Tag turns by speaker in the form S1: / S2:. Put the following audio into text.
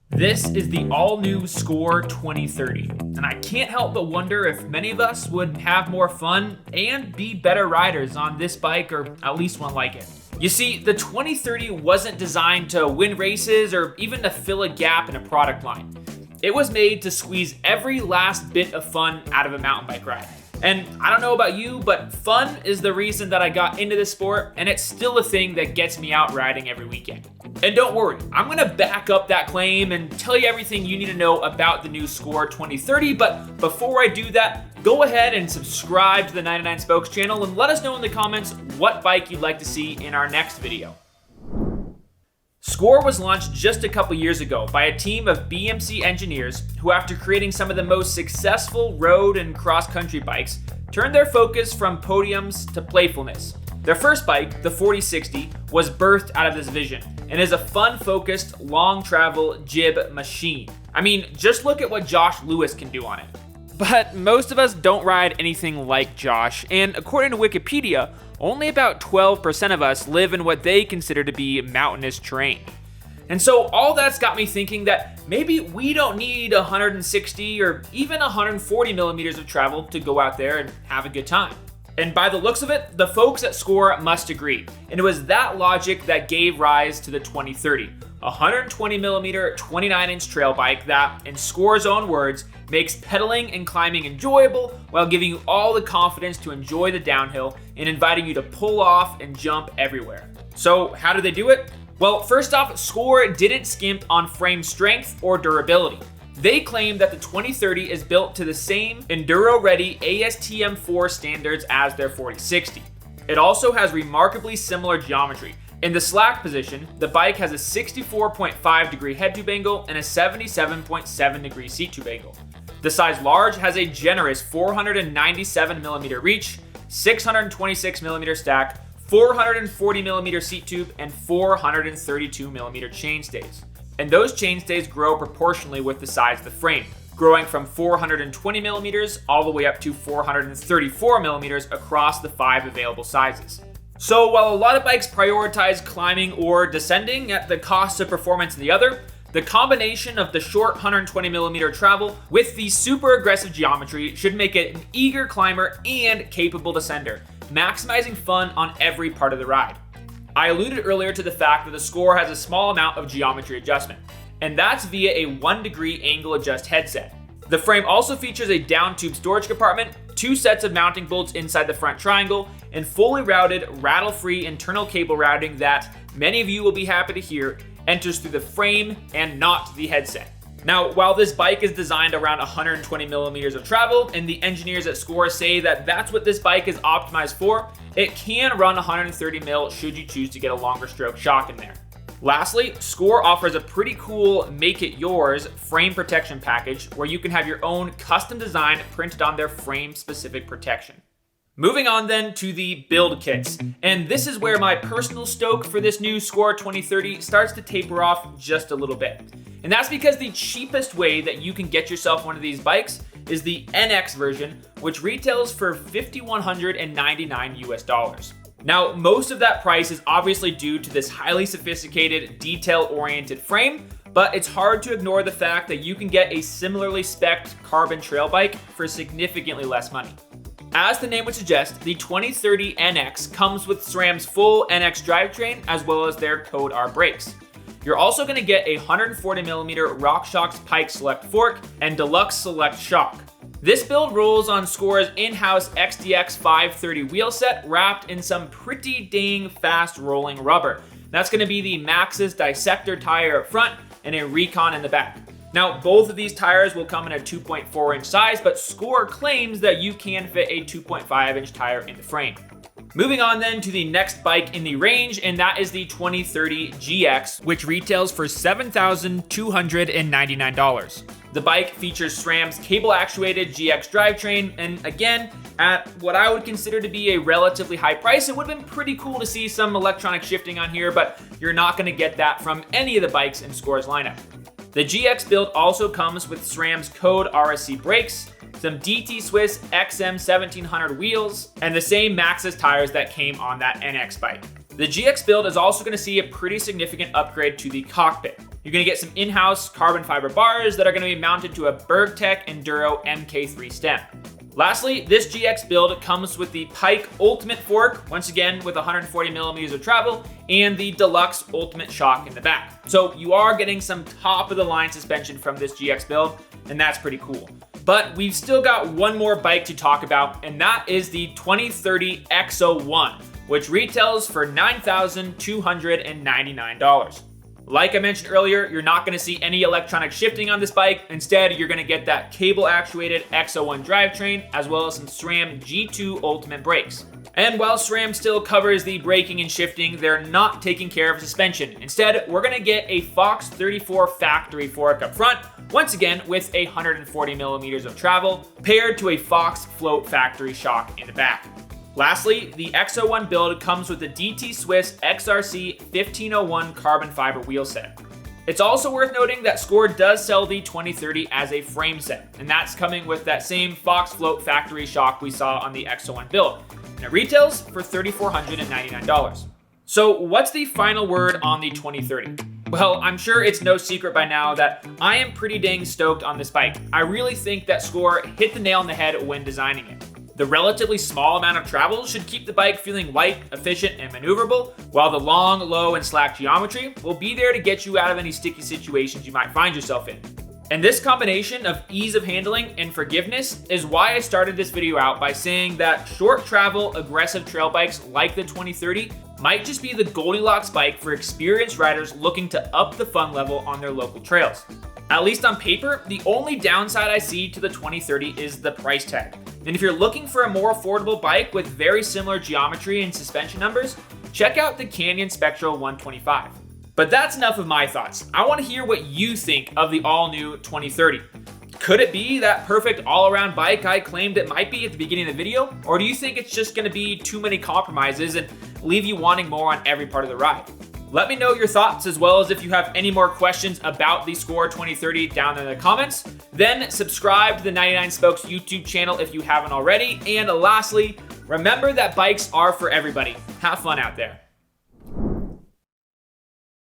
S1: This is the all-new SCOR 2030, and I can't help but wonder if many of us would have more fun and be better riders on this bike, or at least one like it. You see, the 2030 wasn't designed to win races or even to fill a gap in a product line. It was made to squeeze every last bit of fun out of a mountain bike ride. And I don't know about you, but fun is the reason that I got into this sport, and it's still a thing that gets me out riding every weekend. And don't worry, I'm gonna back up that claim and tell you everything you need to know about the new SCOR 2030, but before I do that, go ahead and subscribe to the 99 Spokes channel and let us know in the comments what bike you'd like to see in our next video. SCOR was launched just a couple years ago by a team of BMC engineers who, after creating some of the most successful road and cross-country bikes, turned their focus from podiums to playfulness. Their first bike, the 4060, was birthed out of this vision and is a fun-focused, long-travel jib machine. I mean, just look at what Josh Lewis can do on it. But most of us don't ride anything like Josh, and according to Wikipedia, only about 12% of us live in what they consider to be mountainous terrain. And so all that's got me thinking that maybe we don't need 160 or even 140 millimeters of travel to go out there and have a good time. And by the looks of it, the folks at SCOR must agree. And it was that logic that gave rise to the 2030, a 120 millimeter, 29-inch trail bike that, in SCOR's own words, makes pedaling and climbing enjoyable while giving you all the confidence to enjoy the downhill and inviting you to pull off and jump everywhere. So how do they do it? Well, first off, SCOR didn't skimp on frame strength or durability. They claim that the 2030 is built to the same enduro-ready ASTM4 standards as their 4060. It also has remarkably similar geometry. In the slack position, the bike has a 64.5 degree head tube angle and a 77.7 degree seat tube angle. The size large has a generous 497 millimeter reach, 626 millimeter stack, 440 millimeter seat tube, and 432 millimeter chainstays. And those chainstays grow proportionally with the size of the frame, growing from 420 millimeters all the way up to 434 millimeters across the 5 available sizes. So while a lot of bikes prioritize climbing or descending at the cost of performance in the other, the combination of the short 120 millimeter travel with the super aggressive geometry should make it an eager climber and capable descender, maximizing fun on every part of the ride. I alluded earlier to the fact that the SCOR has a small amount of geometry adjustment, and that's via a 1 degree angle adjust headset. The frame also features a down tube storage compartment, 2 sets of mounting bolts inside the front triangle, and fully routed, rattle-free internal cable routing that, many of you will be happy to hear, enters through the frame and not the headset. Now, while this bike is designed around 120 millimeters of travel, and the engineers at SCOR say that that's what this bike is optimized for, it can run 130 mil should you choose to get a longer stroke shock in there. Lastly, SCOR offers a pretty cool Make It Yours frame protection package where you can have your own custom design printed on their frame-specific protection. Moving on then to the build kits, and this is where my personal stoke for this new SCOR 2030 starts to taper off just a little bit. And that's because the cheapest way that you can get yourself one of these bikes is the NX version, which retails for $5,199 US. Now, most of that price is obviously due to this highly sophisticated, detail-oriented frame, but it's hard to ignore the fact that you can get a similarly spec'd carbon trail bike for significantly less money. As the name would suggest, the 2030 NX comes with SRAM's full NX drivetrain as well as their Code R brakes. You're also going to get a 140mm RockShox Pike Select fork and Deluxe Select shock. This build rolls on SCOR's in-house XDX 530 wheel set wrapped in some pretty dang fast rolling rubber. That's going to be the Maxxis Dissector tire up front and a Recon in the back. Now, both of these tires will come in a 2.4 inch size, but SCOR claims that you can fit a 2.5 inch tire in the frame. Moving on then to the next bike in the range, and that is the 2030 GX, which retails for $7,299. The bike features SRAM's cable-actuated GX drivetrain, and again, at what I would consider to be a relatively high price, it would have been pretty cool to see some electronic shifting on here, but you're not going to get that from any of the bikes in SCOR's lineup. The GX build also comes with SRAM's Code RSC brakes, some DT Swiss XM 1700 wheels, and the same Maxxis tires that came on that NX bike. The GX build is also going to see a pretty significant upgrade to the cockpit. You're going to get some in-house carbon fiber bars that are going to be mounted to a Bergtech Enduro MK3 stem. Lastly, this GX build comes with the Pike Ultimate fork, once again with 140 millimeters of travel, and the Deluxe Ultimate shock in the back. So you are getting some top-of-the-line suspension from this GX build, and that's pretty cool. But we've still got one more bike to talk about, and that is the 2030 X01, which retails for $9,299. Like I mentioned earlier, you're not going to see any electronic shifting on this bike. Instead, you're going to get that cable-actuated X01 drivetrain, as well as some SRAM G2 Ultimate brakes. And while SRAM still covers the braking and shifting, they're not taking care of suspension. Instead, we're going to get a Fox 34 factory fork up front, once again with 140 millimeters of travel, paired to a Fox Float factory shock in the back. Lastly, the X01 build comes with the DT Swiss XRC 1501 carbon fiber wheel set. It's also worth noting that SCOR does sell the 2030 as a frame set, and that's coming with that same Fox Float factory shock we saw on the X01 build, and it retails for $3,499. So what's the final word on the 2030? Well, I'm sure it's no secret by now that I am pretty dang stoked on this bike. I really think that SCOR hit the nail on the head when designing it. The relatively small amount of travel should keep the bike feeling light, efficient, and maneuverable, while the long, low, and slack geometry will be there to get you out of any sticky situations you might find yourself in. And this combination of ease of handling and forgiveness is why I started this video out by saying that short travel, aggressive trail bikes like the 2030 might just be the Goldilocks bike for experienced riders looking to up the fun level on their local trails. At least on paper, the only downside I see to the 2030 is the price tag. And if you're looking for a more affordable bike with very similar geometry and suspension numbers, check out the Canyon Spectral 125. But that's enough of my thoughts. I want to hear what you think of the all-new 2030. Could it be that perfect all-around bike I claimed it might be at the beginning of the video? Or do you think it's just going to be too many compromises and leave you wanting more on every part of the ride? Let me know your thoughts, as well as if you have any more questions about the SCOR 2030 down in the comments. Then subscribe to the 99 Spokes YouTube channel if you haven't already. And lastly, remember that bikes are for everybody. Have fun out there.